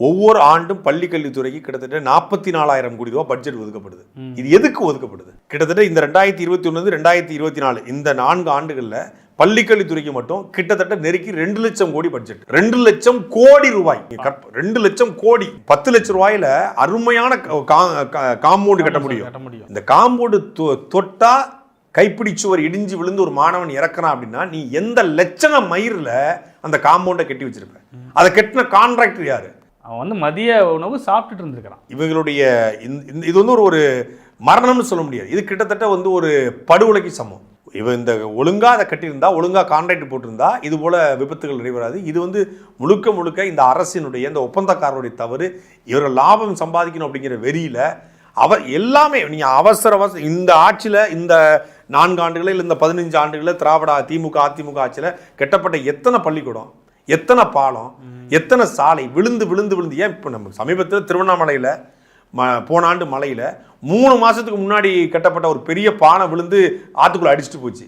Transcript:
ஒவ்வொரு ஆண்டும் பள்ளி கல்வித்துறைக்கு கிட்டத்தட்ட 44,000 கோடி ரூபாய் பட்ஜெட் ஒதுக்கப்படுது. இது எதுக்கு ஒதுக்கப்படுது? கிட்டத்தட்ட இந்த 2021 2024 இந்த 4 ஆண்டுகள்ல பள்ளி கல்வித்துறைக்கு மட்டும் கிட்டத்தட்ட நெருக்கி 2 லட்சம் கோடி பட்ஜெட். 2 லட்சம் கோடி ரூபாய். 2 லட்சம் கோடி. 10 லட்சம் ரூபாயில அருமையான காம்பவுண்ட் கட்ட முடியும். இந்த காம்பவுண்ட் தொட்டா கைப்பிடி சுவர் இடிஞ்சு விழுந்து ஒரு மாணவன் இறக்குறான் அப்படின்னா நீ எந்த லட்சண மயிரில் அந்த காம்பவுண்டை கட்டி வச்சிருப்ப? அதை கட்டின கான்ட்ராக்டர் யாரு? அவன் மதிய உணவு சாப்பிட்டுட்டு இருந்திருக்கிறான். இவங்களுடைய இது ஒரு மரணம்னு சொல்ல முடியாது. இது கிட்டத்தட்ட ஒரு படுகொலைக்கு சமம். இவன் இந்த ஒழுங்கா அதை கட்டியிருந்தா, ஒழுங்கா கான்ட்ராக்ட் போட்டிருந்தா இது போல விபத்துகள் நடைபெறாது. இது முழுக்க முழுக்க இந்த அரசினுடைய இந்த ஒப்பந்தக்காரருடைய தவறு. இவர்கள் லாபம் சம்பாதிக்கணும் அப்படிங்கிற வெறியில எல்லாமே நீங்க அவசர இந்த ஆட்சியில இந்த 4 ஆண்டுகளில் இந்த 15 ஆண்டுகளில் திமுக அதிமுக ஆட்சியில கட்டப்பட்ட எத்தனை பள்ளிக்கூடம், எத்தனை பாலம், எத்தனை சாலை விழுந்து விழுந்து விழுந்து. ஏன் இப்போ நம்ம சமீபத்தில் திருவண்ணாமலையில் போன ஆண்டு மலையில் 3 மாதத்துக்கு முன்னாடி கட்டப்பட்ட ஒரு பெரிய பானை விழுந்து ஆற்றுக்குள்ளே அடிச்சுட்டு போச்சு.